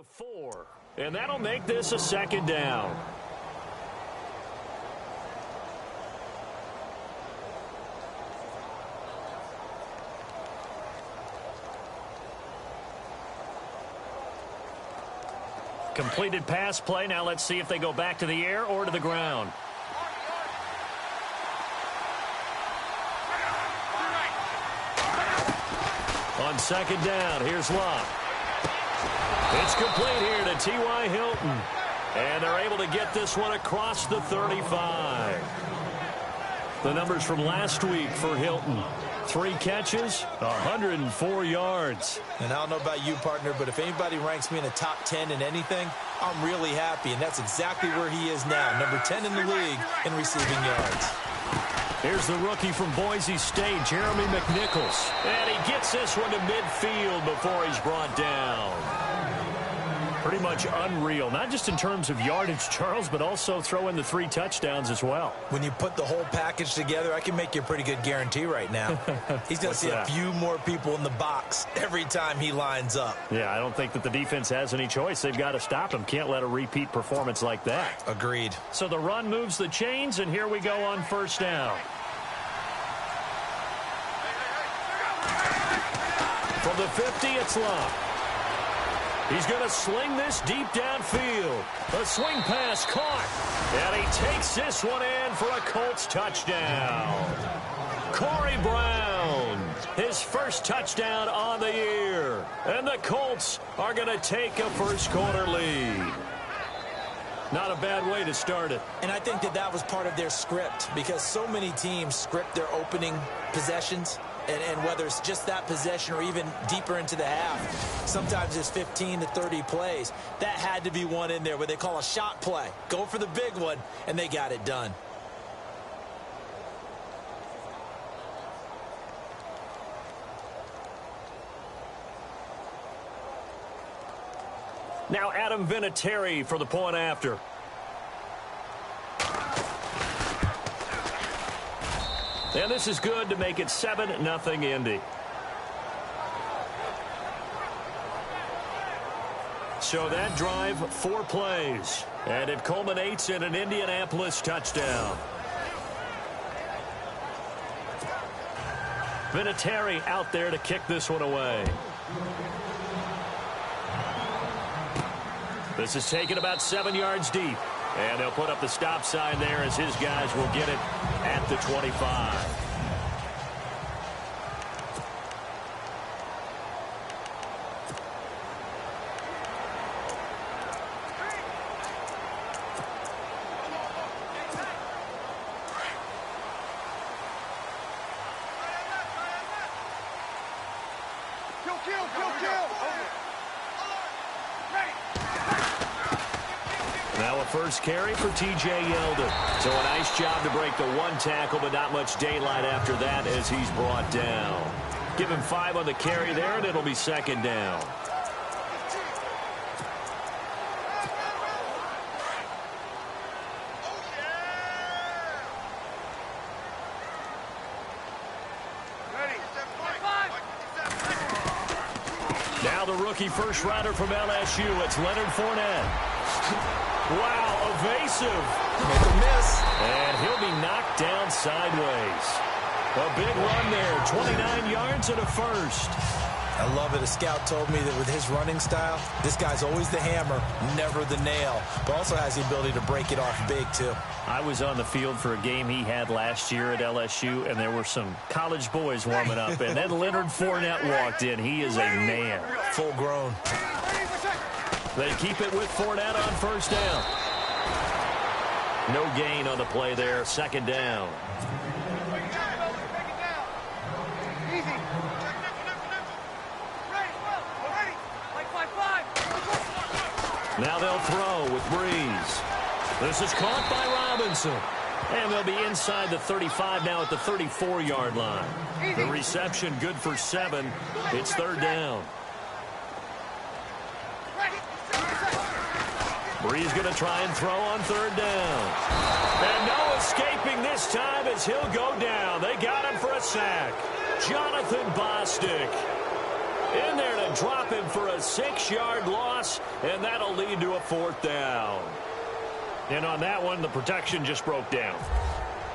of 4, and that'll make this a second down. Completed pass play. Now let's see if they go back to the air or to the ground. On second down, here's Locke. It's complete here to T.Y. Hilton. And they're able to get this one across the 35. The numbers from last week for Hilton. 3 catches, 104 yards. And I don't know about you, partner, but if anybody ranks me in the top 10 in anything, I'm really happy. And that's exactly where he is now, number 10 in the league in receiving yards. Here's the rookie from Boise State, Jeremy McNichols. And he gets this one to midfield before he's brought down. Pretty much unreal, not just in terms of yardage, Charles, but also throw in the 3 touchdowns as well. When you put the whole package together, I can make you a pretty good guarantee right now. He's going to see a few more people in the box every time he lines up. Yeah, I don't think that the defense has any choice. They've got to stop him. Can't let a repeat performance like that. Agreed. So the run moves the chains, and here we go on first down. From the 50, it's Locke. He's going to sling this deep downfield. A swing pass caught. And he takes this one in for a Colts touchdown. Corey Brown, his first touchdown on the year. And the Colts are going to take a first-quarter lead. Not a bad way to start it. And I think that was part of their script, because so many teams script their opening possessions. And whether it's just that possession or even deeper into the half, sometimes it's 15 to 30 plays. That had to be one in there where they call a shot play. Go for the big one, and they got it done. Now Adam Vinatieri for the point after. And this is good to make it 7-0 Indy. So that drive, 4 plays. And it culminates in an Indianapolis touchdown. Vinatieri out there to kick this one away. This is taken about 7 yards deep. And they'll put up the stop sign there as his guys will get it at the 25. Now a first carry for T.J. Yeldon. So a nice job to break the 1 tackle, but not much daylight after that as he's brought down. Give him 5 on the carry there, and it'll be second down. Now the rookie first rounder from LSU, it's Leonard Fournette. Wow, evasive. Make a miss. And he'll be knocked down sideways. A big run there, 29 yards and a first. I love it. A scout told me that with his running style, this guy's always the hammer, never the nail, but also has the ability to break it off big, too. I was on the field for a game he had last year at LSU, and there were some college boys warming up, and then Leonard Fournette walked in. He is a man. Full grown. They keep it with Fournette on first down. No gain on the play there, second down. Now they'll throw with Breeze. This is caught by Robinson. And they'll be inside the 35 now at the 34-yard line. The reception good for 7. It's third down. Breeze going to try and throw on third down. And no escaping this time as he'll go down. They got him for a sack. Jonathan Bostic. In there to drop him for a 6-yard loss, and that'll lead to a 4th down. And on that one, the protection just broke down.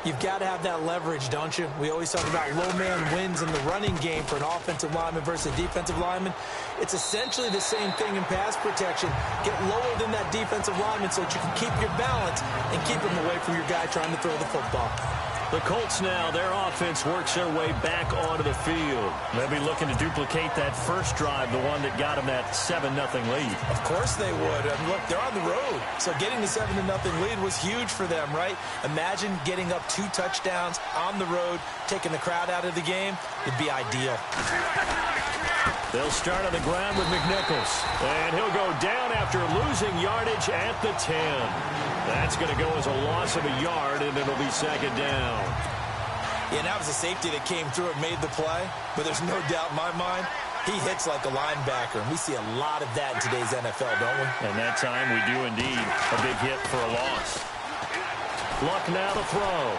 You've got to have that leverage, don't you? We always talk about low man wins in the running game for an offensive lineman versus a defensive lineman. It's essentially the same thing in pass protection. Get lower than that defensive lineman so that you can keep your balance and keep him away from your guy trying to throw the football. The Colts now, their offense works their way back onto the field. They'll be looking to duplicate that first drive, the one that got them that 7-0 lead. Of course they would. I mean, look, they're on the road. So getting the 7-0 lead was huge for them, right? Imagine getting up 2 touchdowns on the road, taking the crowd out of the game. It'd be ideal. They'll start on the ground with McNichols. And he'll go down after losing yardage at the 10. That's going to go as a loss of a yard, and it'll be 2nd down. Yeah, and that was a safety that came through and made the play. But there's no doubt in my mind, he hits like a linebacker. And we see a lot of that in today's NFL, don't we? And that time we do indeed. A big hit for a loss. Luck now to throw.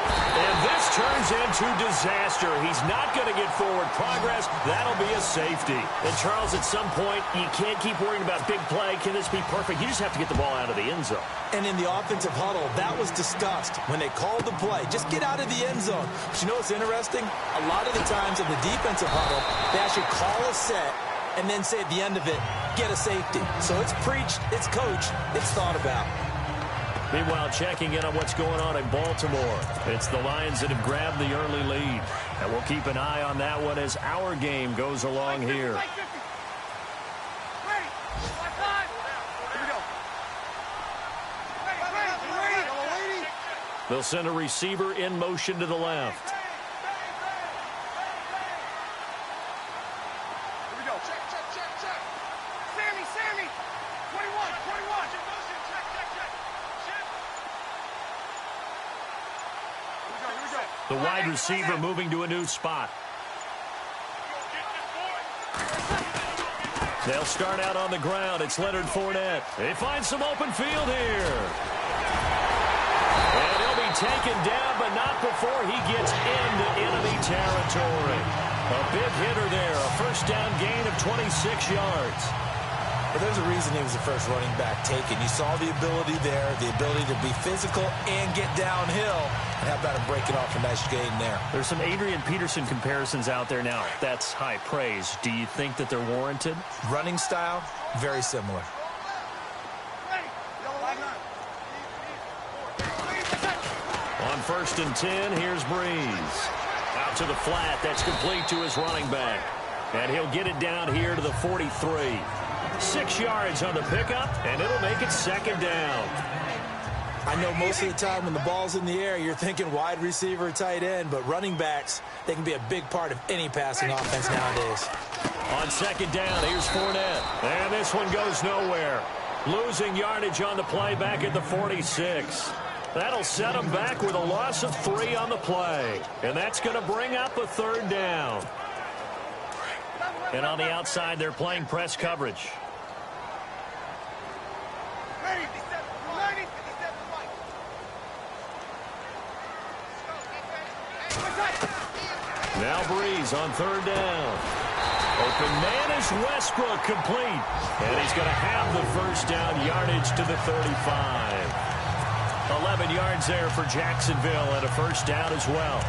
And this turns into disaster. He's not going to get forward progress. That'll be a safety. And, Charles, at some point, you can't keep worrying about big play. Can this be perfect? You just have to get the ball out of the end zone. And in the offensive huddle, that was discussed when they called the play. Just get out of the end zone. But you know what's interesting? A lot of the times in the defensive huddle, they actually call a set and then say at the end of it, get a safety. So it's preached, it's coached, it's thought about. Meanwhile, checking in on what's going on in Baltimore. It's the Lions that have grabbed the early lead. And we'll keep an eye on that one as our game goes along here. They'll send a receiver in motion to the left. The wide receiver moving to a new spot. They'll start out on the ground. It's Leonard Fournette. They find some open field here. And he'll be taken down, but not before he gets into enemy territory. A big hitter there. A first down gain of 26 yards. But there's a reason he was the first running back taken. You saw the ability there, the ability to be physical and get downhill. And how about him breaking off a nice gain there? There's some Adrian Peterson comparisons out there now. That's high praise. Do you think that they're warranted? Running style, very similar. On 1st and 10, here's Breeze. Out to the flat. That's complete to his running back. And he'll get it down here to the 43. 6 yards on the pickup, and it'll make it 2nd down. I know most of the time when the ball's in the air, you're thinking wide receiver, tight end, but running backs, they can be a big part of any passing offense nowadays. On 2nd down, here's Fournette. And this one goes nowhere. Losing yardage on the play back at the 46. That'll set him back with a loss of 3 on the play. And that's going to bring up a 3rd down. And on the outside, they're playing press coverage. Now Breeze on 3rd down. Open man is Westbrook, complete. And he's going to have the first down, yardage to the 35. 11 yards there for Jacksonville and a first down as well.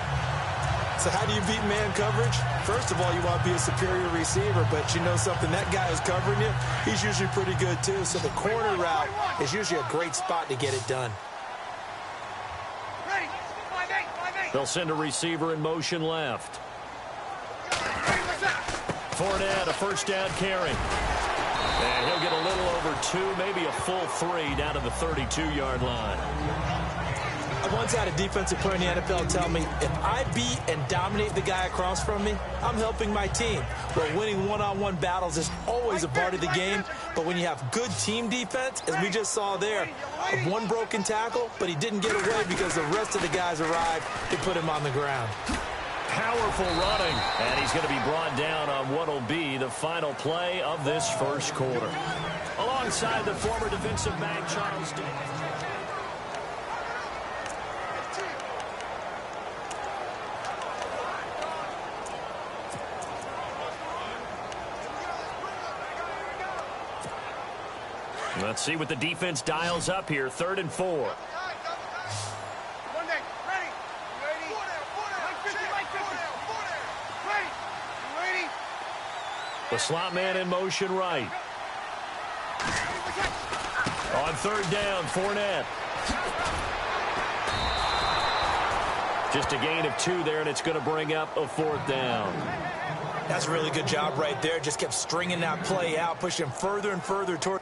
So how do you beat man coverage? First of all, you want to be a superior receiver, but you know something, that guy who's covering you, he's usually pretty good too. So the corner route is usually a great spot to get it done. They'll send a receiver in motion left. Fournette, a first down carry. And he'll get a little over 2, maybe a full 3 down to the 32-yard line. I once had a defensive player in the NFL tell me, if I beat and dominate the guy across from me, I'm helping my team. Well, winning one-on-one battles is always a part of the game, but when you have good team defense, as we just saw there, one broken tackle, but he didn't get away because the rest of the guys arrived to put him on the ground. Powerful running, and he's going to be brought down on what will be the final play of this first quarter. Alongside the former defensive back, Charles Davis. Let's see what the defense dials up here. 3rd and 4. The slot man in motion right. On 3rd down, Fournette. Just a gain of 2 there, and it's going to bring up a 4th down. That's a really good job right there. Just kept stringing that play out, pushing him further and further toward.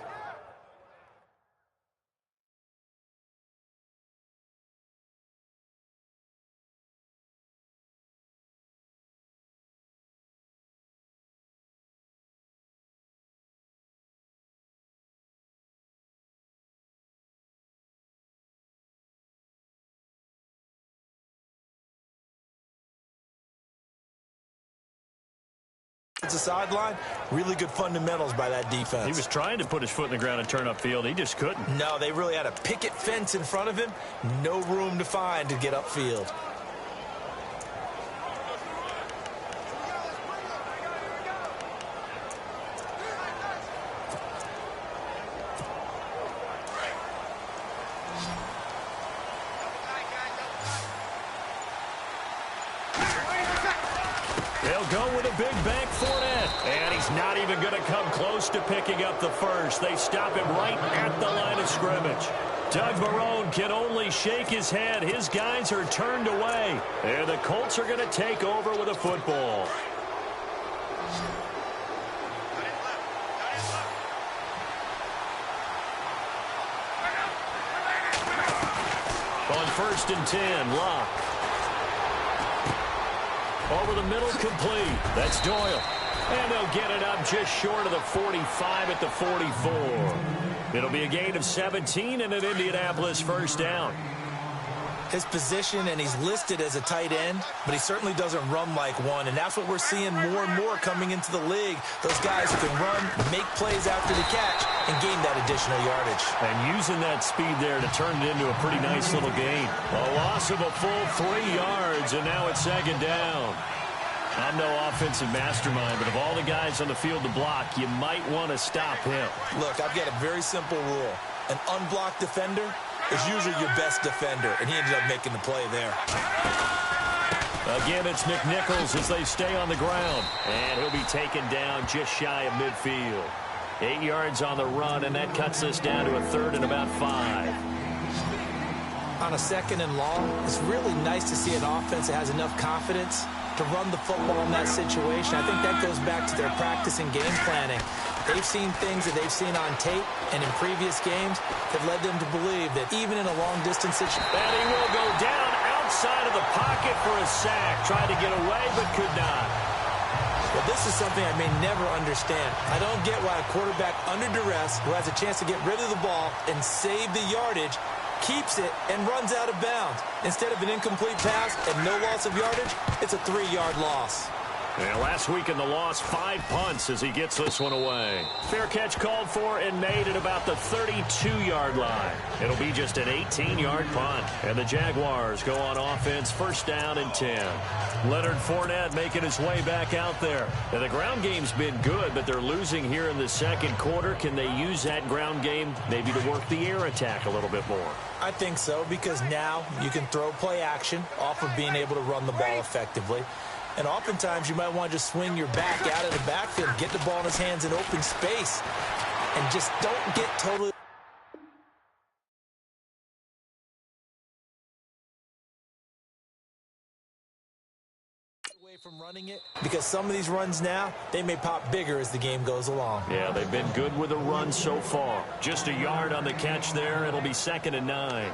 It's a sideline. Really good fundamentals by that defense. He was trying to put his foot in the ground and turn upfield. He just couldn't. No, they really had a picket fence in front of him. No room to find to get upfield. They'll go with a big bank Fournette. And he's not even going to come close to picking up the first. They stop him right at the line of scrimmage. Doug Marrone can only shake his head. His guys are turned away. And the Colts are going to take over with a football. On 1st and 10, Locke. Over the middle, complete. That's Doyle. And they'll get it up just short of the 45 at the 44. It'll be a gain of 17 and an Indianapolis 1st down. His position, and he's listed as a tight end, but he certainly doesn't run like one, and that's what we're seeing more and more coming into the league. Those guys who can run, make plays after the catch, and gain that additional yardage. And using that speed there to turn it into a pretty nice little gain. A loss of a full 3 yards, and now it's 2nd down. I'm no offensive mastermind, but of all the guys on the field to block, you might want to stop him. Look, I've got a very simple rule. An unblocked defender is usually your best defender, and he ended up making the play there. Again, it's McNichols as they stay on the ground, and he'll be taken down just shy of midfield. 8 yards on the run, and that cuts us down to a 3rd and about 5. On a 2nd and long, it's really nice to see an offense that has enough confidence to run the football in that situation. I think that goes back to their practice and game planning. They've seen things that they've seen on tape and in previous games that led them to believe that even in a long-distance situation. And he will go down outside of the pocket for a sack. Tried to get away, but could not. Well, this is something I may never understand. I don't get why a quarterback under duress who has a chance to get rid of the ball and save the yardage keeps it and runs out of bounds. Instead of an incomplete pass and no loss of yardage, it's a 3-yard loss. Yeah, last week in the loss, 5 punts as he gets this one away. Fair catch called for and made at about the 32-yard line. It'll be just an 18-yard punt. And the Jaguars go on offense, 1st down and 10. Leonard Fournette making his way back out there. Now, the ground game's been good, but they're losing here in the 2nd quarter. Can they use that ground game maybe to work the air attack a little bit more? I think so, because now you can throw play action off of being able to run the ball effectively. And oftentimes you might want to just swing your back out of the backfield, get the ball in his hands in open space, and just don't get totally away from running it, because some of these runs now, they may pop bigger as the game goes along. Yeah, they've been good with a run so far. Just a yard on the catch there. It'll be 2nd and 9.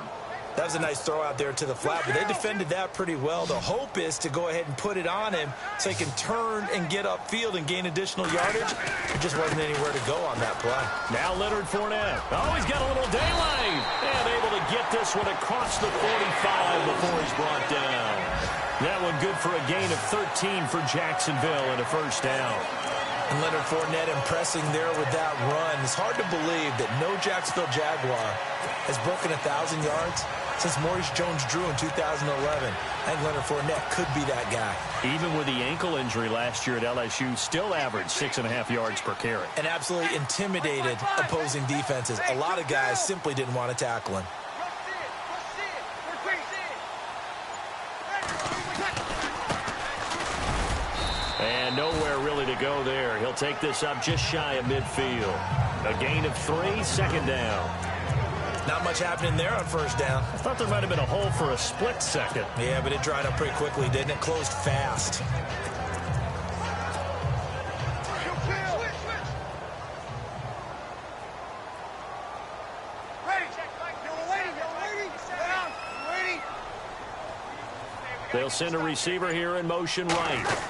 That was a nice throw out there to the flat, but they defended that pretty well. The hope is to go ahead and put it on him so he can turn and get upfield and gain additional yardage. There just wasn't anywhere to go on that play. Now Leonard Fournette. Oh, he's got a little daylight. And able to get this one across the 45 before he's brought down. That one good for a gain of 13 for Jacksonville and a 1st down. And Leonard Fournette impressing there with that run. It's hard to believe that no Jacksonville Jaguar has broken 1,000 yards since Maurice Jones-Drew in 2011. I think Leonard Fournette could be that guy. Even with the ankle injury last year at LSU, still averaged 6.5 yards per carry. And absolutely intimidated opposing defenses. A lot of guys simply didn't want to tackle him. And nowhere really to go there. He'll take this up just shy of midfield. A gain of 3, second down. Not much happening there on first down. I thought there might have been a hole for a split second. Yeah, but it dried up pretty quickly, didn't it? Closed fast. They'll send a receiver here in motion right.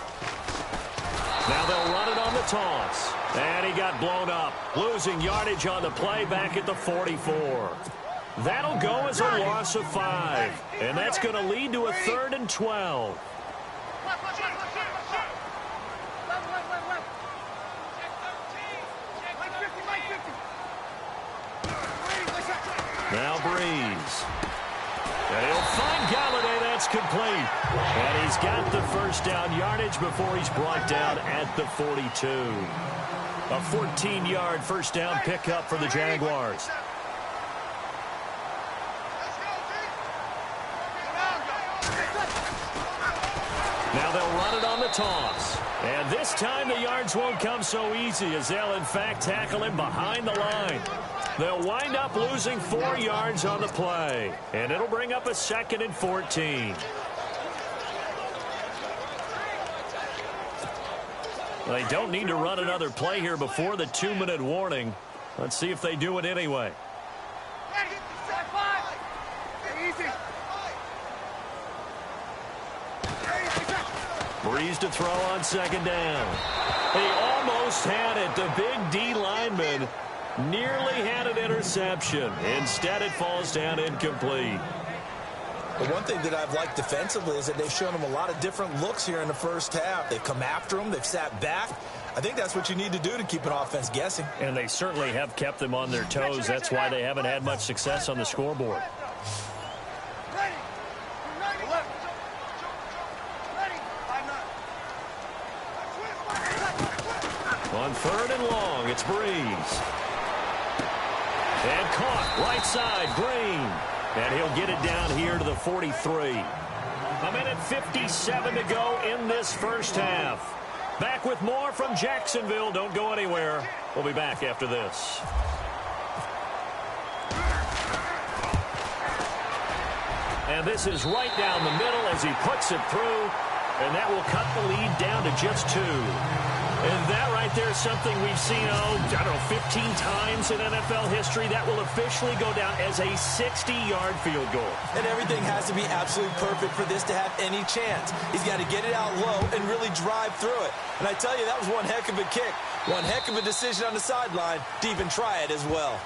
Now they'll run it on the toss. And he got blown up. Losing yardage on the play back at the 44. That'll go as a loss of 5. And that's going to lead to a 3rd and 12. Now Breeze. And he'll find Galladay. That's complete. And he's got the first down yardage before he's brought down at the 42. A 14-yard first down pickup for the Jaguars. Now they'll run it on the toss. And this time the yards won't come so easy as they'll, in fact, tackle him behind the line. They'll wind up losing 4 yards on the play. And it'll bring up a 2nd and 14. They don't need to run another play here before the 2-minute warning. Let's see if they do it anyway. Breeze to throw on second down. He almost had it. The big D lineman nearly had an interception. Instead, it falls down incomplete. The one thing that I've liked defensively is that they've shown him a lot of different looks here in the first half. They've come after him. They've sat back. I think that's what you need to do to keep an offense guessing. And they certainly have kept them on their toes. That's why they haven't had much success on the scoreboard. On 3rd and long, it's Breeze. And caught right side, Green. And he'll get it down here to the 43. 1:57 to go in this first half. Back with more from Jacksonville. Don't go anywhere. We'll be back after this. And this is right down the middle as he puts it through. And that will cut the lead down to just 2. And that right there is something we've seen, I don't know, 15 times in NFL history. That will officially go down as a 60-yard field goal. And everything has to be absolutely perfect for this to have any chance. He's got to get it out low and really drive through it. And I tell you, that was one heck of a kick. One heck of a decision on the sideline to even try it as well.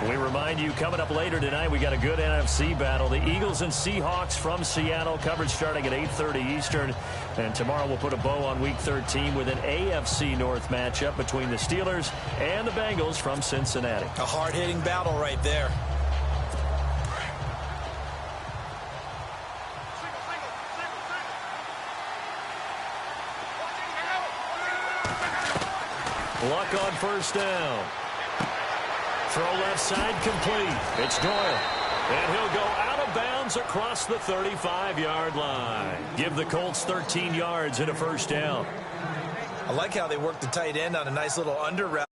We remind you, coming up later tonight, we got a good NFC battle. The Eagles and Seahawks from Seattle, coverage starting at 8:30 Eastern. And tomorrow we'll put a bow on Week 13 with an AFC North matchup between the Steelers and the Bengals from Cincinnati. A hard-hitting battle right there. Luck on first down. Throw left side complete. It's Doyle. And he'll go out of bounds across the 35-yard line. Give the Colts 13 yards and a first down. I like how they work the tight end on a nice little under route.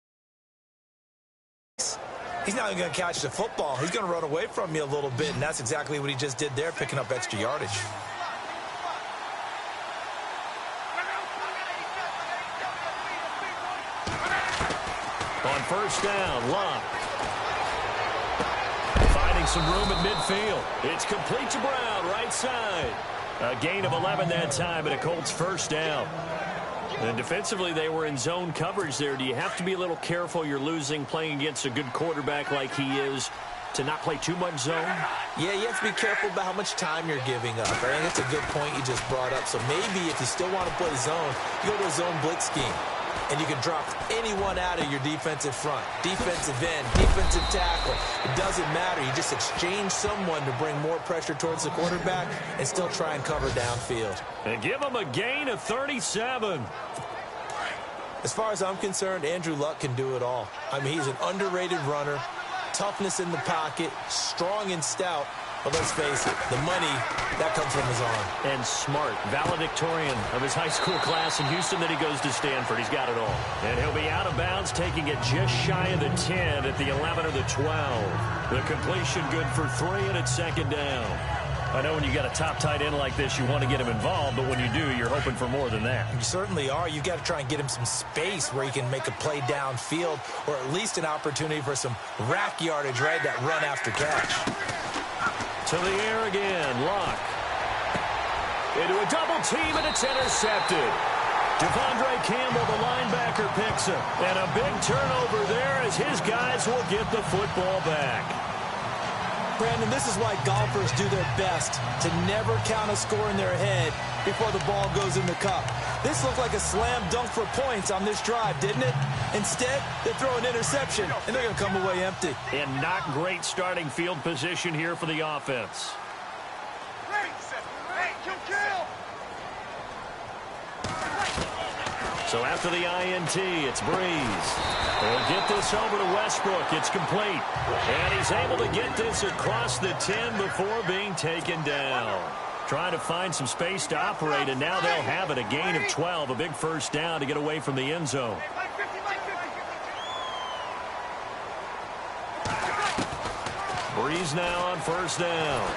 He's not even going to catch the football. He's going to run away from me a little bit, and that's exactly what he just did there, picking up extra yardage. On first down, Luck. Finding some room at midfield. It's complete to Brown, right side. A gain of 11 that time, and a Colts first down. And defensively, they were in zone coverage there. Do you have to be a little careful? You're losing, playing against a good quarterback like he is, to not play too much zone? Yeah, you have to be careful about how much time you're giving up. I think that's a good point you just brought up. So maybe if you still want to play zone, you go to a zone blitz scheme. and you can drop anyone out of your defensive front, defensive end, defensive tackle. It doesn't matter. You just exchange someone to bring more pressure towards the quarterback and still try and cover downfield. And give him a gain of 37. As far as I'm concerned, Andrew Luck can do it all. I mean, he's an underrated runner, toughness in the pocket, strong and stout. But let's face it, the money, that comes from his arm. And smart, valedictorian of his high school class in Houston. Then he goes to Stanford. He's got it all. And he'll be out of bounds, taking it just shy of the 10 at the 11 or the 12. The completion good for 3, and it's second down. I know when you got a top tight end like this, you want to get him involved, but when you do, you're hoping for more than that. You certainly are. You've got to try and get him some space where he can make a play downfield, or at least an opportunity for some rack yardage, right? That run after catch. To the air again, Luck. Into a double team, and it's intercepted. Devondre Campbell, the linebacker, picks him. And a big turnover there as his guys will get the football back. Brandon, this is why golfers do their best to never count a score in their head before the ball goes in the cup. This looked like a slam dunk for points on this drive, didn't it? Instead, they throw an interception, and they're going to come away empty. And not great starting field position here for the offense. So after the INT, it's Breeze. They'll get this over to Westbrook. It's complete. And he's able to get this across the 10 before being taken down. Trying to find some space to operate, and now they'll have it. A gain of 12, a big first down to get away from the end zone. Breeze now on first down.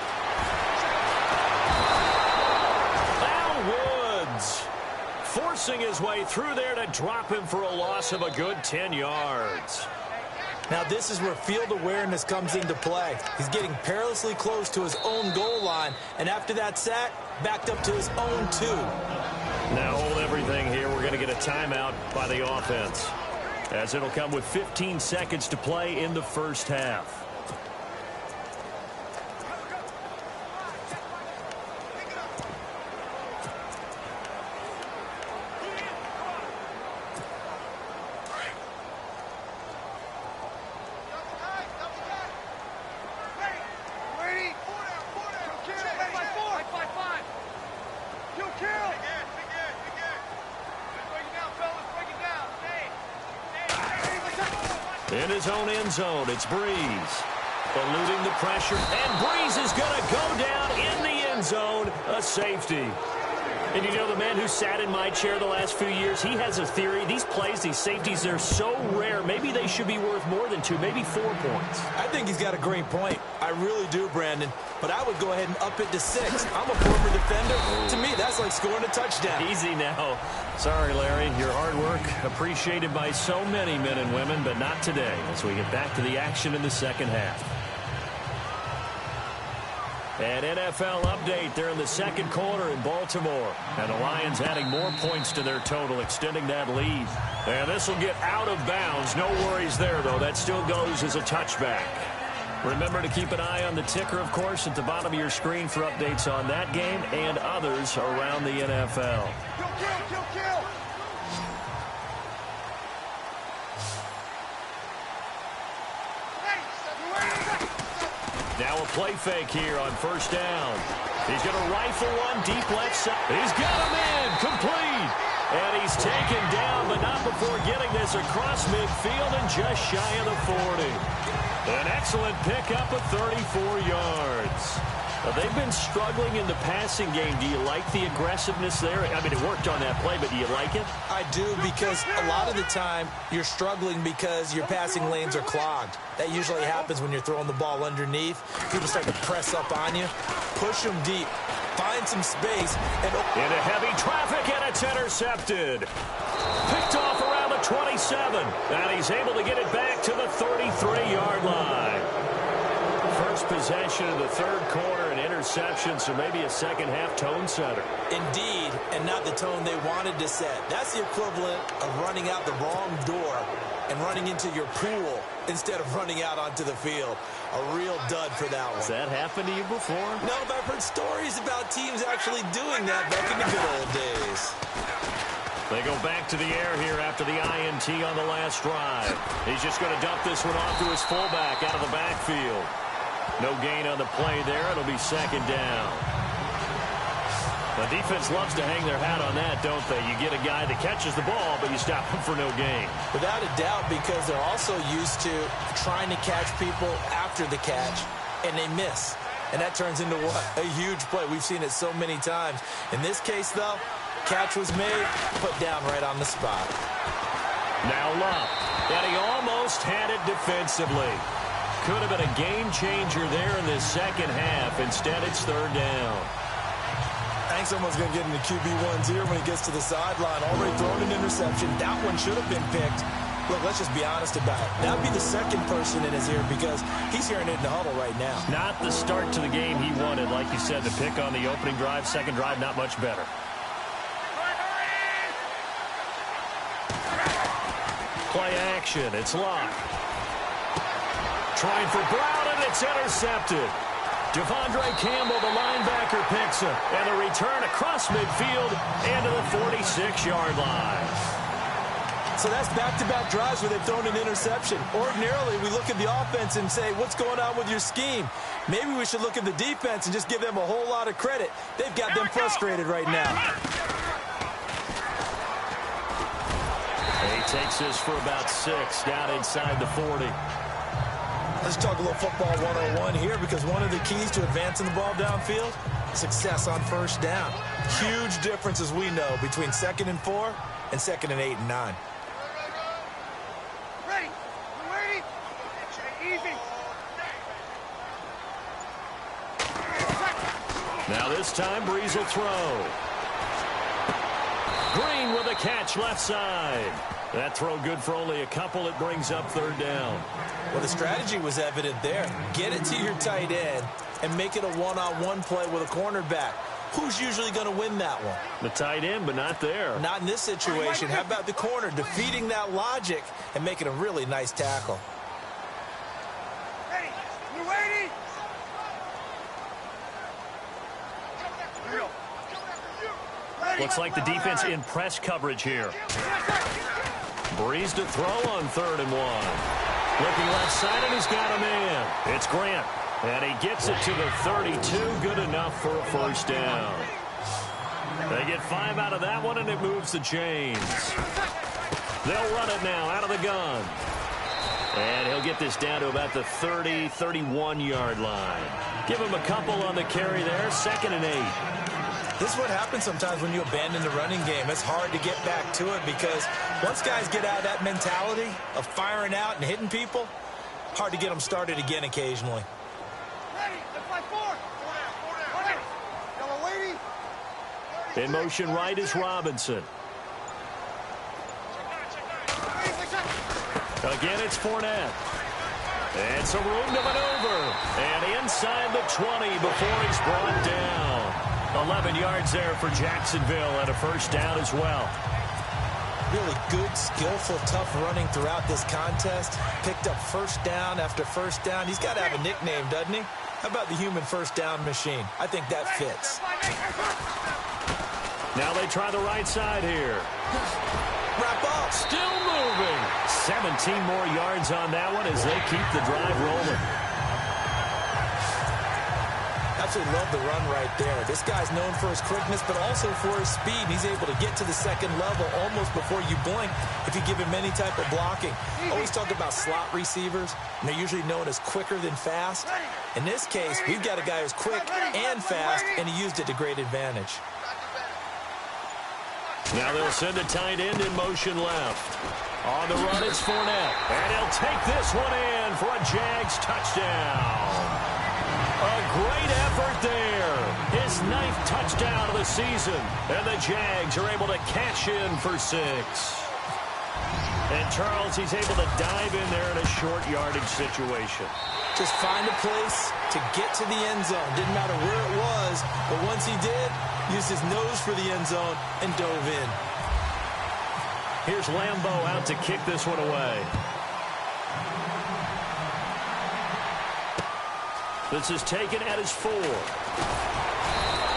Al Woods forcing his way through there to drop him for a loss of a good 10 yards. Now this is where field awareness comes into play. He's getting perilously close to his own goal line, and after that sack, backed up to his own 2. Now hold everything here. We're going to get a timeout by the offense, as it'll come with 15 seconds to play in the first half. In his own end zone, it's Breeze. Eluding the pressure, and Breeze is going to go down in the end zone, a safety. And you know, the man who sat in my chair the last few years, he has a theory. These plays, these safeties, they're so rare. Maybe they should be worth more than 2, maybe 4 points. I think he's got a great point. I really do, Brandon. But I would go ahead and up it to 6. I'm a former defender. To me, that's like scoring a touchdown. Easy now. Sorry, Larry. Your hard work appreciated by so many men and women, but not today as we get back to the action in the second half. An NFL update there in the second quarter in Baltimore. And the Lions adding more points to their total, extending that lead. And this will get out of bounds. No worries there, though. That still goes as a touchback. Remember to keep an eye on the ticker, of course, at the bottom of your screen for updates on that game and others around the NFL. Kill. Now a play fake here on first down. He's going to rifle one deep left side. He's got him in, complete. And he's taken down, but not before getting this across midfield and just shy of the 40. An excellent pickup of 34 yards. Now, they've been struggling in the passing game. Do you like the aggressiveness there? I mean, it worked on that play, but do you like it? I do, because a lot of the time you're struggling because your passing lanes are clogged. That usually happens when you're throwing the ball underneath. People start to press up on you. Push them deep. Find some space. And into heavy traffic, and it's intercepted. Picked off around the 27. And he's able to get it back to the 33-yard line. First possession of the third quarter, an interception, so maybe a second-half tone setter. Indeed, and not the tone they wanted to set. That's the equivalent of running out the wrong door and running into your pool instead of running out onto the field. A real dud for that one. Has that happened to you before? No, but I've heard stories about teams actually doing that back in the good old days. They go back to the air here after the INT on the last drive. He's just going to dump this one off to his fullback out of the backfield. No gain on the play there. It'll be second down. The defense loves to hang their hat on that, don't they? You get a guy that catches the ball, but you stop him for no gain. Without a doubt, because they're also used to trying to catch people after the catch, and they miss. And that turns into what? A huge play. We've seen it so many times. In this case, though, catch was made, put down right on the spot. Now Love. And he almost had it defensively. Could have been a game changer there in this second half. Instead, it's third down. I think someone's going to get in the QB1's ear when he gets to the sideline. Already thrown an interception. That one should have been picked. Look, let's just be honest about it. That would be the second person in his ear because he's hearing it in the huddle right now. Not the start to the game he wanted. Like you said, the pick on the opening drive, second drive, not much better. Play action. It's Locke. Trying for Brown, and it's intercepted. Devondre Campbell, the linebacker, picks it. And the return across midfield into the 46-yard line. So that's back-to-back drives where they've thrown an interception. Ordinarily, we look at the offense and say, what's going on with your scheme? Maybe we should look at the defense and just give them a whole lot of credit. They've got them frustrated right now. He takes this for about 6 down inside the 40. Let's talk a little football 101 here because one of the keys to advancing the ball downfield, success on first down. Huge difference, as we know, between 2nd and 4 and 2nd and 8 and 9. Ready? Ready? Easy. Now this time, Breeze will throw. Green with a catch left side. That throw good for only a couple. It brings up third down. Well, the strategy was evident there. Get it to your tight end and make it a one-on-one play with a cornerback. Who's usually going to win that one? The tight end, but not there. Not in this situation. How about the corner defeating that logic and making a really nice tackle? Ready? You ready? Looks like the defense in press coverage here. Breeze to throw on 3rd and 1. Looking left side, and he's got a man. It's Grant. And he gets it to the 32. Good enough for a first down. They get 5 out of that one, and it moves the chains. They'll run it now out of the gun. And he'll get this down to about the 30, 31-yard line. Give him a couple on the carry there. 2nd and 8. This is what happens sometimes when you abandon the running game. It's hard to get back to it because once guys get out of that mentality of firing out and hitting people, hard to get them started again occasionally. Ready? Let's play 4. Yellow lady. In motion right is Robinson. Again, it's Fournette. And some room to maneuver. And inside the 20 before he's brought down. 11 yards there for Jacksonville and a first down as well. Really good, skillful, tough running throughout this contest. Picked up first down after first down. He's got to have a nickname, doesn't he? How about the human first down machine? I think that fits. Now they try the right side here. Wrap up. Still moving. 17 more yards on that one as they keep the drive rolling. Absolutely love the run right there. This guy's known for his quickness, but also for his speed. He's able to get to the second level almost before you blink if you give him any type of blocking. Always talk about slot receivers, and they're usually known as quicker than fast. In this case, we've got a guy who's quick and fast, and he used it to great advantage. Now they'll send a tight end in motion left. On the run, it's Fournette. And he'll take this one in for a Jags touchdown. A great effort there. His 9th touchdown of the season. And the Jags are able to cash in for 6. And Charles, he's able to dive in there in a short yardage situation. Just find a place to get to the end zone. Didn't matter where it was, but once he did, used his nose for the end zone and dove in. Here's Lambeau out to kick this one away. This is taken at his 4.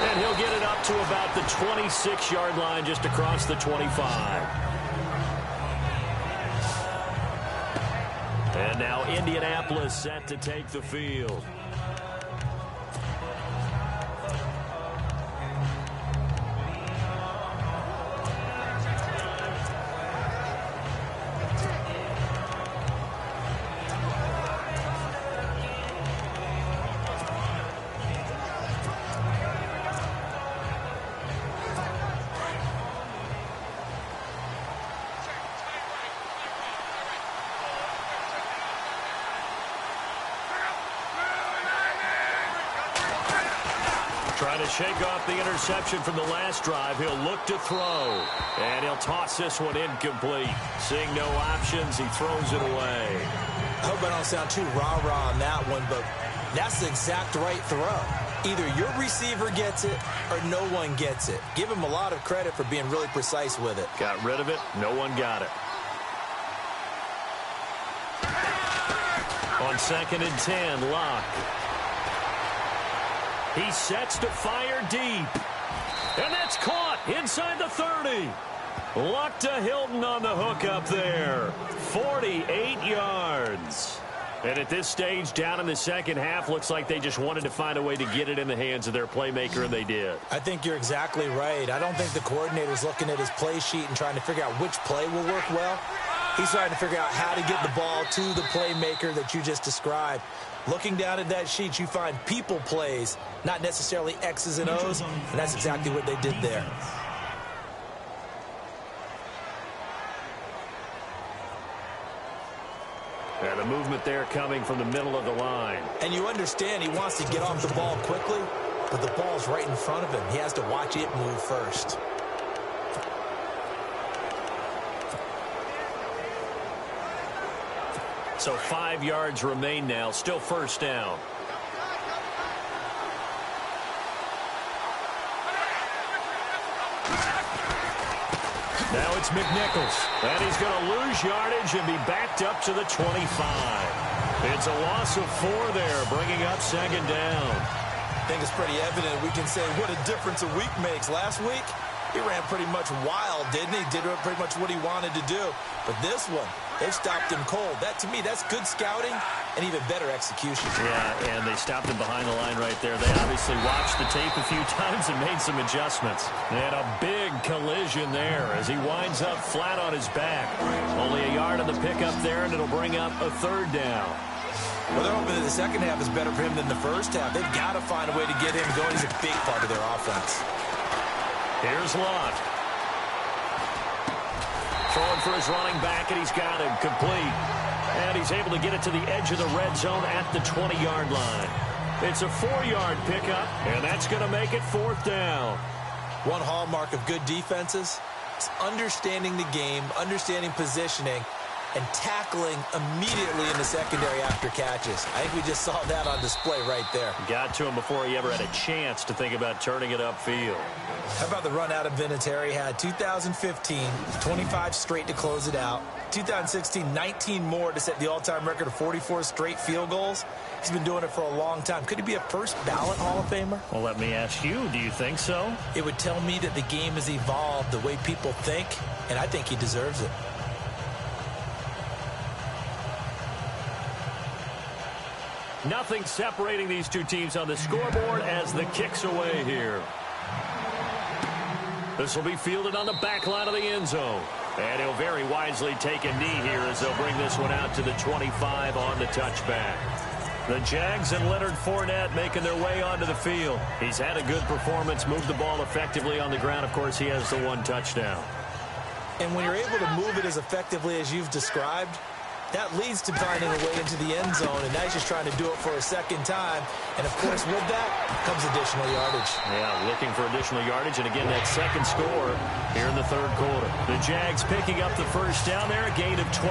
And he'll get it up to about the 26-yard line, just across the 25. And now Indianapolis set to take the field. Trying to shake off the interception from the last drive. He'll look to throw. And he'll toss this one incomplete. Seeing no options, he throws it away. I hope I don't sound too rah-rah on that one, but that's the exact right throw. Either your receiver gets it or no one gets it. Give him a lot of credit for being really precise with it. Got rid of it. No one got it. On 2nd and 10, Locke. He sets to fire deep. And that's caught inside the 30. Luck to Hilton on the hook up there. 48 yards. And at this stage, down in the second half, looks like they just wanted to find a way to get it in the hands of their playmaker, and they did. I think you're exactly right. I don't think the coordinator's looking at his play sheet and trying to figure out which play will work well. He's trying to figure out how to get the ball to the playmaker that you just described. Looking down at that sheet, you find people plays, not necessarily X's and O's, and that's exactly what they did there. And the movement there coming from the middle of the line. And you understand he wants to get off the ball quickly, but the ball's right in front of him. He has to watch it move first. So 5 yards remain now. Still first down. Now it's McNichols. And he's going to lose yardage and be backed up to the 25. It's a loss of 4 there, bringing up 2nd down. I think it's pretty evident. We can say what a difference a week makes. Last week, he ran pretty much wild, didn't he? Did pretty much what he wanted to do. But this one, they've stopped him cold. That, to me, that's good scouting and even better execution. Yeah, and they stopped him behind the line right there. They obviously watched the tape a few times and made some adjustments. And a big collision there as he winds up flat on his back. Only a yard on the pickup there, and it'll bring up a 3rd down. Well, they're hoping that the second half is better for him than the first half. They've got to find a way to get him going. He's a big part of their offense. Here's Lott. Throwing for his running back, and he's got him complete. And he's able to get it to the edge of the red zone at the 20-yard line. It's a 4-yard pickup, and that's going to make it 4th down. One hallmark of good defenses is understanding the game, understanding positioning, and tackling immediately in the secondary after catches. I think we just saw that on display right there. Got to him before he ever had a chance to think about turning it upfield. How about the run out of Vinatieri? Had 2015, 25 straight to close it out. 2016, 19 more to set the all-time record of 44 straight field goals. He's been doing it for a long time. Could he be a first ballot Hall of Famer? Well, let me ask you, do you think so? It would tell me that the game has evolved the way people think, and I think he deserves it. Nothing separating these two teams on the scoreboard as the kick's away here. This will be fielded on the back line of the end zone. And he'll very wisely take a knee here as they'll bring this one out to the 25 on the touchback. The Jags and Leonard Fournette making their way onto the field. He's had a good performance, moved the ball effectively on the ground. Of course, he has the 1 touchdown. And when you're able to move it as effectively as you've described, that leads to finding a way into the end zone, and now he's just trying to do it for a second time. And, of course, with that comes additional yardage. Yeah, looking for additional yardage, and again, that second score here in the 3rd quarter. The Jags picking up the first down there, a gain of 12.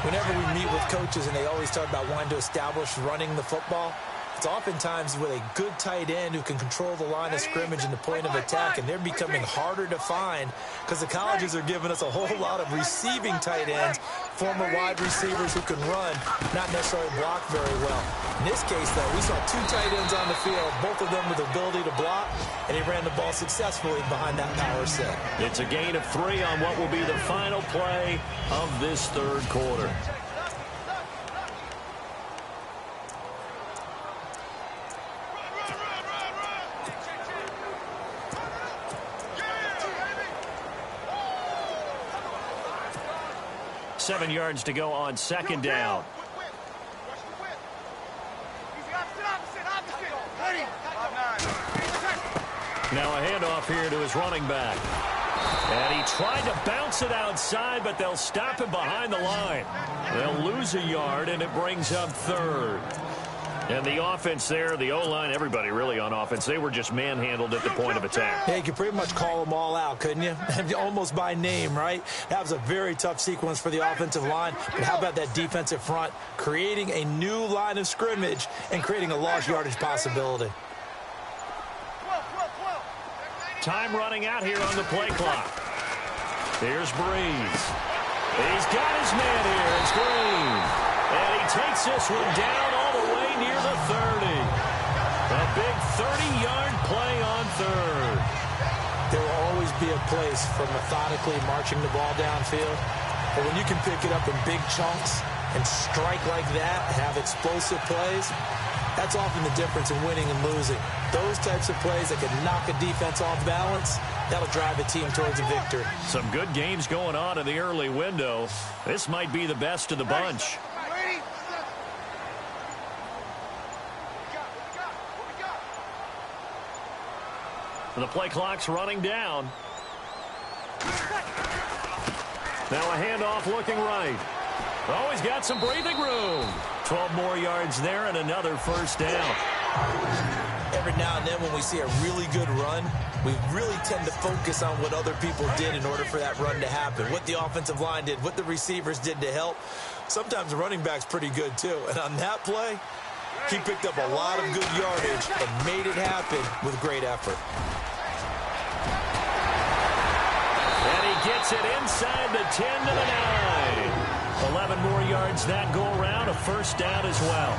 Whenever we meet with coaches and they always talk about wanting to establish running the football, It's oftentimes with a good tight end who can control the line of scrimmage and the point of attack, and they're becoming harder to find because the colleges are giving us a whole lot of receiving tight ends, former wide receivers who can run, not necessarily block very well. In this case, though, we saw two tight ends on the field, both of them with the ability to block, and he ran the ball successfully behind that power set. It's a gain of 3 on what will be the final play of this third quarter. Seven yards to go on second down. Now a handoff here to his running back. And he tried to bounce it outside, but they'll stop him behind the line. They'll lose a yard, and it brings up third. And the offense there, the O-line, everybody really on offense, they were just manhandled at the point of attack. Yeah, you could pretty much call them all out, couldn't you? Almost by name, right? That was a very tough sequence for the offensive line. But how about that defensive front creating a new line of scrimmage and creating a lost yardage possibility? Time running out here on the play clock. Here's Breeze. He's got his man here. It's Green. And he takes this one down all the way near the 30. A big 30-yard play on third. There will always be a place for methodically marching the ball downfield. But when you can pick it up in big chunks and strike like that, have explosive plays, that's often the difference in winning and losing. Those types of plays that can knock a defense off balance, that'll drive a team towards a victory. Some good games going on in the early window. This might be the best of the bunch. The play clock's running down. Now a handoff looking right. Oh, he's got some breathing room. 12 more yards there and another first down. Every now and then when we see a really good run, we really tend to focus on what other people did in order for that run to happen. What the offensive line did, what the receivers did to help. Sometimes the running back's pretty good too. And on that play, he picked up a lot of good yardage and made it happen with great effort. And he gets it inside the 10 to the 9. 11 more yards that go around, a first down as well.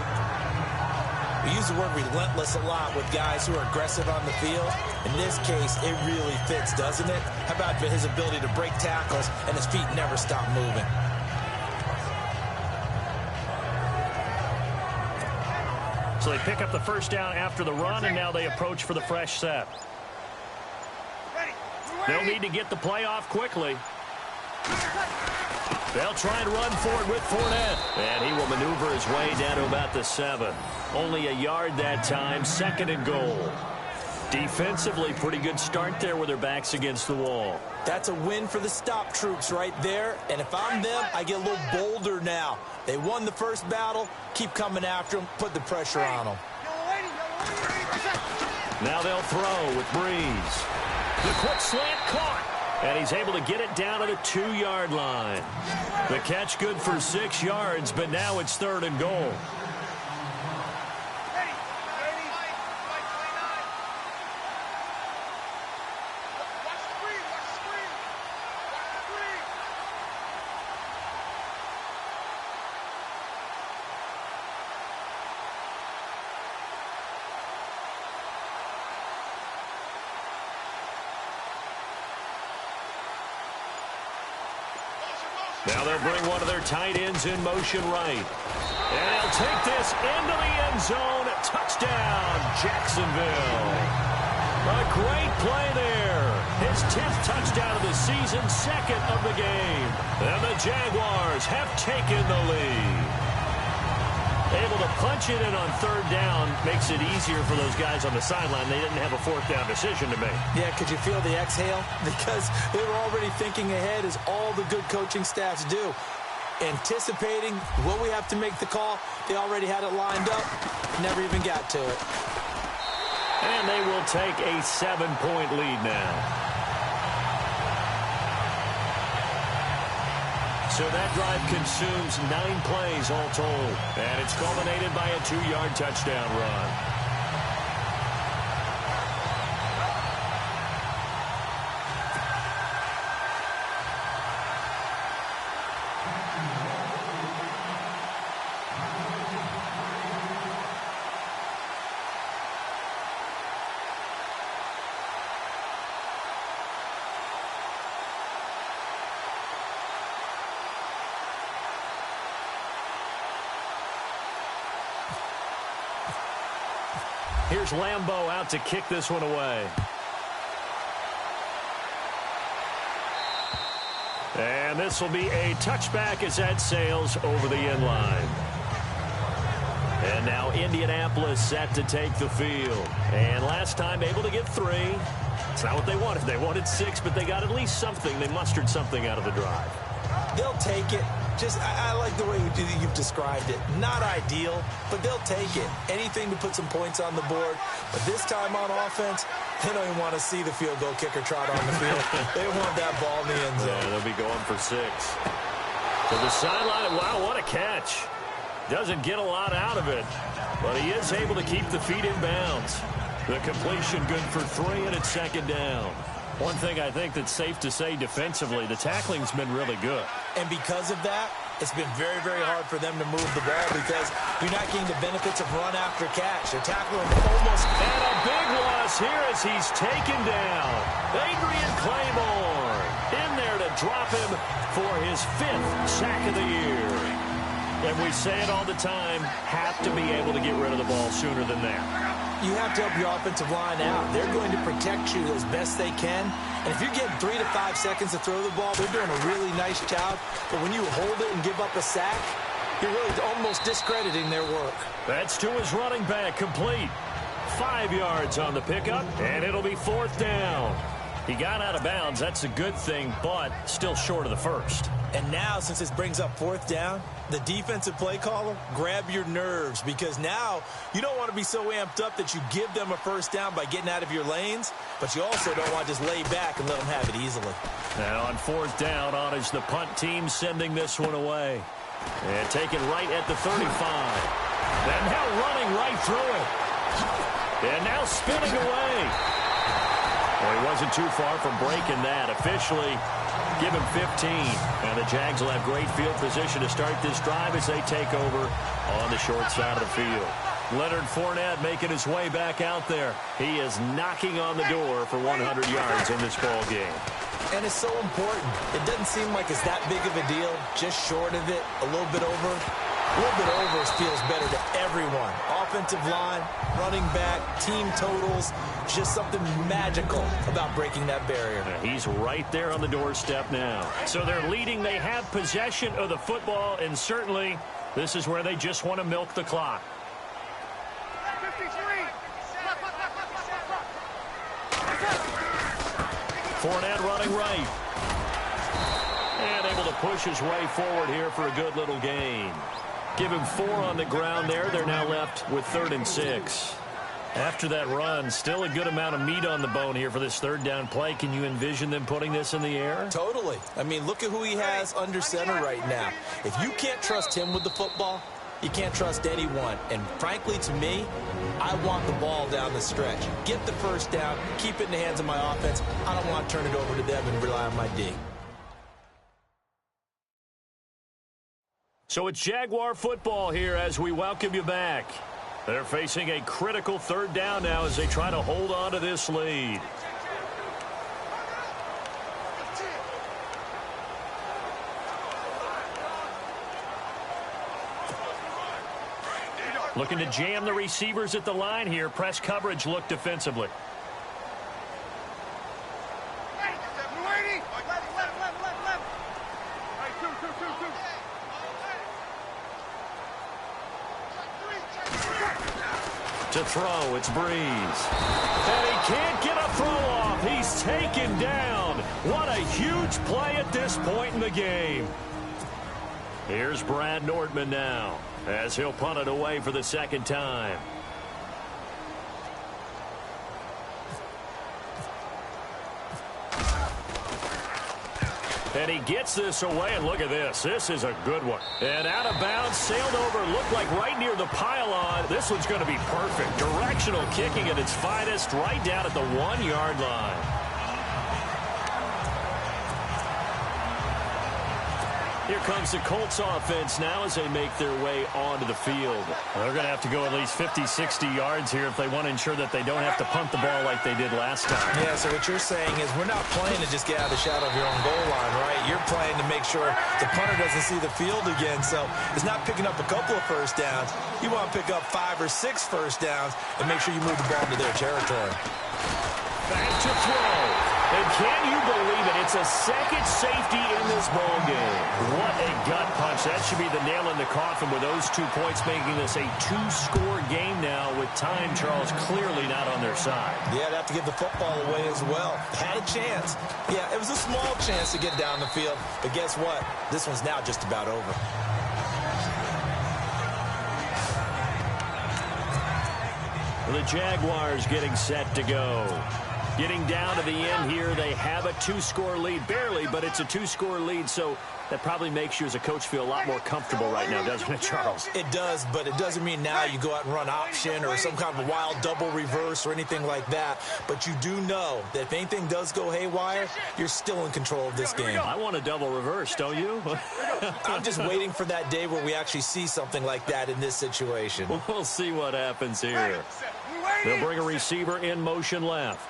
We use the word relentless a lot with guys who are aggressive on the field. In this case, it really fits, doesn't it? How about his ability to break tackles and his feet never stop moving? So they pick up the first down after the run, and now they approach for the fresh set. They'll need to get the play off quickly. They'll try and run forward with Fournette. And he will maneuver his way down to about the 7. Only a yard that time, second and goal. Defensively, pretty good start there with their backs against the wall. That's a win for the stop troops right there. And if I'm them, I get a little bolder now. They won the first battle. Keep coming after them. Put the pressure on them. Now they'll throw with Breeze. The quick slant caught. And he's able to get it down to the 2-yard line. The catch good for 6 yards, but now it's third and goal. Now they'll bring one of their tight ends in motion right. And he'll take this into the end zone. Touchdown, Jacksonville. A great play there. His 10th touchdown of the season, second of the game. And the Jaguars have taken the lead. Able to punch it in on third down makes it easier for those guys on the sideline. They didn't have a fourth down decision to make. Yeah, could you feel the exhale? Because they were already thinking ahead, as all the good coaching staffs do. Anticipating what we have to make the call. They already had it lined up. Never even got to it. And they will take a 7-point lead now. So that drive consumes 9 plays all told. And it's culminated by a 2-yard touchdown run. Here's Lambeau out to kick this one away. And this will be a touchback as that sails over the end line. And now Indianapolis set to take the field. And last time able to get 3. It's not what they wanted. They wanted 6, but they got at least something. They mustered something out of the drive. They'll take it. I like the way you've described it. Not ideal, but they'll take it. Anything to put some points on the board. But this time on offense, they don't even want to see the field goal kicker trot on the field. They want that ball in the end zone. Yeah, they'll be going for 6. To the sideline. Wow, what a catch. Doesn't get a lot out of it, but he is able to keep the feet in bounds. The completion good for 3, and it's second down. One thing I think that's safe to say defensively, the tackling's been really good. And because of that, it's been very, very hard for them to move the ball because you're not getting the benefits of run after catch. They're tackling almost. And a big loss here as he's taken down. Adrian Claiborne in there to drop him for his 5th sack of the year. And we say it all the time, have to be able to get rid of the ball sooner than that. You have to help your offensive line out. They're going to protect you as best they can. And if you're getting 3 to 5 seconds to throw the ball, they're doing a really nice job. But when you hold it and give up a sack, you're really almost discrediting their work. That's to his running back, complete. 5 yards on the pickup, and it'll be 4th down. He got out of bounds. That's a good thing, but still short of the first. And now, since this brings up 4th down, the defensive play caller, grab your nerves, because now you don't want to be so amped up that you give them a first down by getting out of your lanes, but you also don't want to just lay back and let them have it easily. Now on 4th down, on is the punt team sending this one away. And taken right at the 35. And now running right through it. And now spinning away. Well, he wasn't too far from breaking that. Officially, give him 15. And the Jags will have great field position to start this drive as they take over on the short side of the field. Leonard Fournette making his way back out there. He is knocking on the door for 100 yards in this ball game. And it's so important. It doesn't seem like it's that big of a deal. Just short of it, a little bit over. A little bit over feels better to everyone. Offensive line, running back, team totals. Just something magical about breaking that barrier. He's right there on the doorstep now. So they're leading. They have possession of the football, and certainly this is where they just want to milk the clock. 53. Fournette running right. And able to push his way forward here for a good little gain. Give him 4 on the ground there. They're now left with 3rd and 6. After that run, still a good amount of meat on the bone here for this 3rd down play. Can you envision them putting this in the air? Totally. I mean, look at who he has under center right now. If you can't trust him with the football, you can't trust anyone. And frankly, to me, I want the ball down the stretch. Get the first down, keep it in the hands of my offense. I don't want to turn it over to them and rely on my D. So it's Jaguar football here as we welcome you back. They're facing a critical 3rd down now as they try to hold on to this lead. Looking to jam the receivers at the line here. Press coverage look defensively. To throw, it's Breeze. And he can't get a throw off. He's taken down. What a huge play at this point in the game. Here's Brad Nordman now as he'll punt it away for the 2nd time. And he gets this away, and look at this. This is a good one. And out of bounds, sailed over, looked like right near the pylon. This one's going to be perfect. Directional kicking at its finest, right down at the 1-yard line. Here comes the Colts offense now as they make their way onto the field. They're going to have to go at least 50, 60 yards here if they want to ensure that they don't have to punt the ball like they did last time. Yeah, so what you're saying is we're not playing to just get out of the shadow of your own goal line, right? You're playing to make sure the punter doesn't see the field again. So it's not picking up a couple of first downs. You want to pick up 5 or 6 first downs and make sure you move the ball into their territory. Back to throw. And can you believe it? It's a second safety in this ball game. What a gut punch. That should be the nail in the coffin with those 2 points, making this a 2-score game now with time, Charles, clearly not on their side. Yeah, they'd have to give the football away as well. Had a chance. Yeah, it was a small chance to get down the field. But guess what? This one's now just about over. The Jaguars getting set to go. Getting down to the end here, they have a 2-score lead. Barely, but it's a 2-score lead, so that probably makes you as a coach feel a lot more comfortable right now, doesn't it, Charles? It does, but it doesn't mean now you go out and run option or some kind of a wild double reverse or anything like that. But you do know that if anything does go haywire, you're still in control of this game. I want a double reverse, don't you? I'm just waiting for that day where we actually see something like that in this situation. We'll see what happens here. They'll bring a receiver in motion left.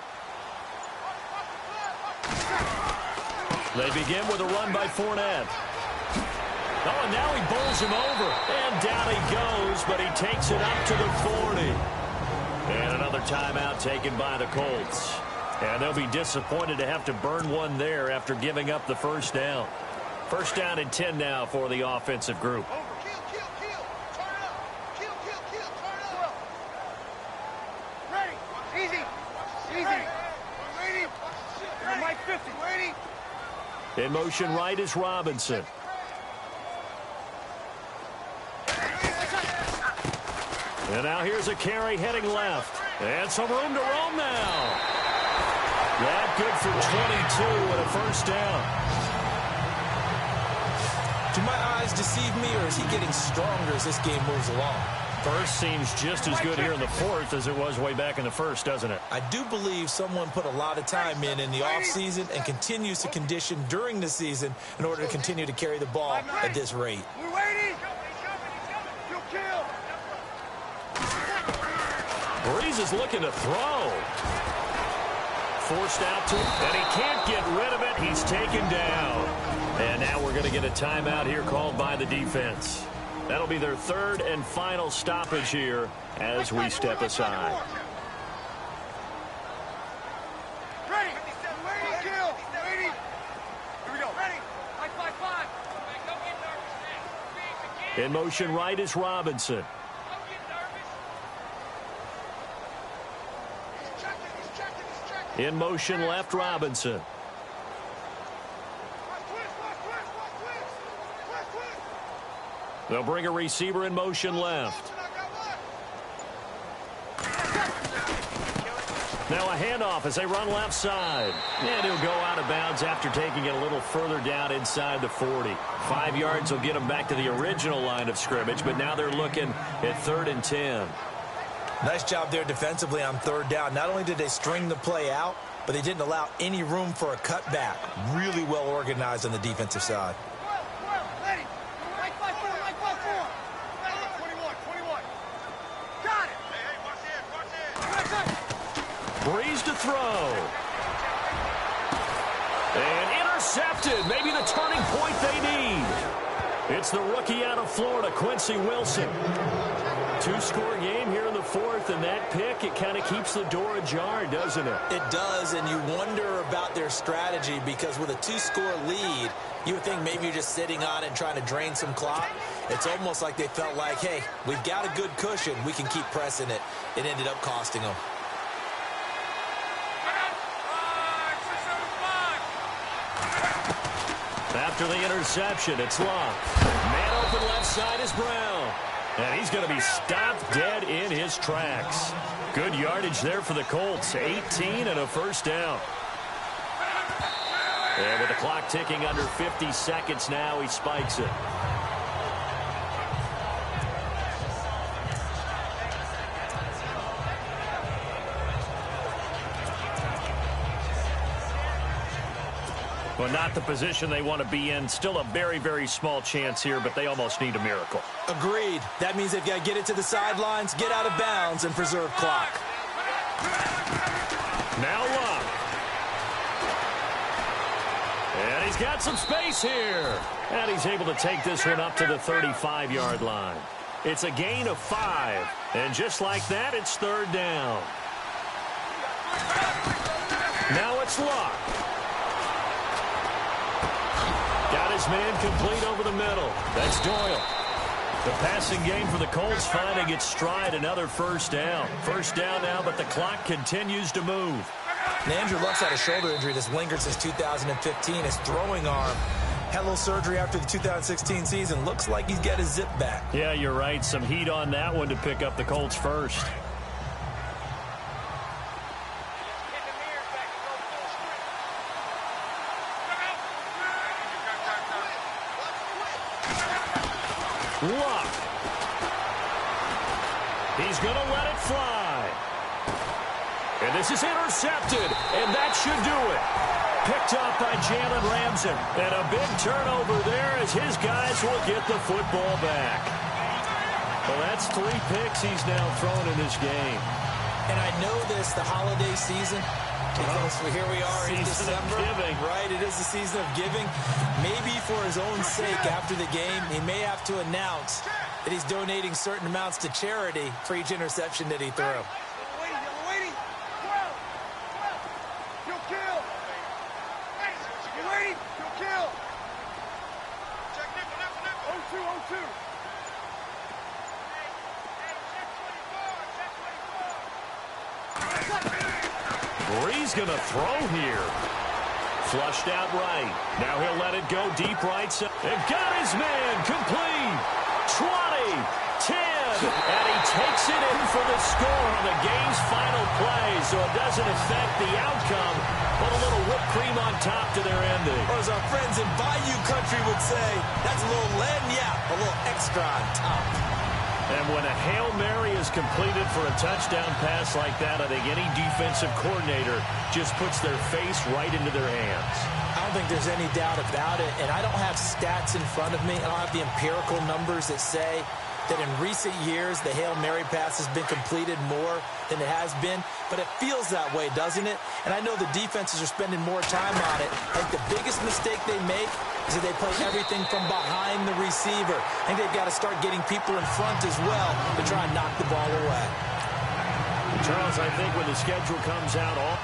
They begin with a run by Fournette. Oh, and now he bowls him over. And down he goes, but he takes it up to the 40. And another timeout taken by the Colts. And they'll be disappointed to have to burn one there after giving up the first down. First down and 10 now for the offensive group. In motion right is Robinson. And now here's a carry heading left. And some room to roam now. That good for 22 and a first down. Do my eyes deceive me, or is he getting stronger as this game moves along? First seems just as good here in the fourth as it was way back in the first, doesn't it? I do believe someone put a lot of time in the offseason and continues to condition during the season in order to continue to carry the ball at this rate. We're waiting. Breeze is looking to throw. Forced out to him, and he can't get rid of it. He's taken down. And now we're going to get a timeout here called by the defense. That'll be their third and final stoppage here as we step aside. Ready. Waiting, kill. Waiting. Here we go. Ready. 5. In motion right is Robinson. In motion left, Robinson. They'll bring a receiver in motion left. Now a handoff as they run left side. And he'll go out of bounds after taking it a little further down inside the 40. 5 yards will get them back to the original line of scrimmage, but now they're looking at 3rd and 10. Nice job there defensively on 3rd down. Not only did they string the play out, but they didn't allow any room for a cutback. Really well organized on the defensive side. Breeze to throw. And intercepted. Maybe the turning point they need. It's the rookie out of Florida, Quincy Wilson. 2-score game here in the fourth, and that pick, it kind of keeps the door ajar, doesn't it? It does, and you wonder about their strategy because with a 2-score lead, you would think maybe you're just sitting on it and trying to drain some clock. It's almost like they felt like, hey, we've got a good cushion. We can keep pressing it. It ended up costing them. After the interception, it's locked. Man open left side is Brown. And he's going to be stopped dead in his tracks. Good yardage there for the Colts. 18 and a first down. And with the clock ticking under 50 seconds now, he spikes it. Well, not the position they want to be in. Still a very, very small chance here, but they almost need a miracle. Agreed. That means they've got to get it to the sidelines, get out of bounds, and preserve clock. Now Luck. And he's got some space here. And he's able to take this one up to the 35-yard line. It's a gain of 5. And just like that, it's third down. Now it's Luck. Got his man complete over the middle. That's Doyle. The passing game for the Colts finding its stride, another first down. First down now, but the clock continues to move. And Andrew Luck's had a shoulder injury that's lingered since 2015. His throwing arm had a little surgery after the 2016 season. Looks like he's got his zip back. Yeah, you're right. Some heat on that one to pick up the Colts first. Luck. He's going to let it fly. And this is intercepted, and that should do it. Picked up by Jalen Ramsey. And a big turnover there as his guys will get the football back. Well, that's 3 picks he's now thrown in this game. And I know this, the holiday season, because here we are in December, right? It is the season of giving. Maybe for his own sake after the game, he may have to announce that he's donating certain amounts to charity for each interception that he threw. Waiting. 12. You'll kill. You're waiting. You'll kill. Check nipple. 0-2. Bree's going to throw here. Flushed out right. Now he'll let it go deep right side. And got his man complete. 20, 10, and he takes it in for the score on the game's final play. So it doesn't affect the outcome, but a little whipped cream on top to their ending. Or as our friends in Bayou Country would say, that's a little lagniappe, a little extra on top. And when a Hail Mary is completed for a touchdown pass like that, I think any defensive coordinator just puts their face right into their hands. I don't think there's any doubt about it, and I don't have stats in front of me. I don't have the empirical numbers that say that in recent years the Hail Mary pass has been completed more than it has been, but it feels that way, doesn't it? And I know the defenses are spending more time on it. I think the biggest mistake they make is that they play everything from behind the receiver. I think they've got to start getting people in front as well to try and knock the ball away. Charles, I think when the schedule comes out, all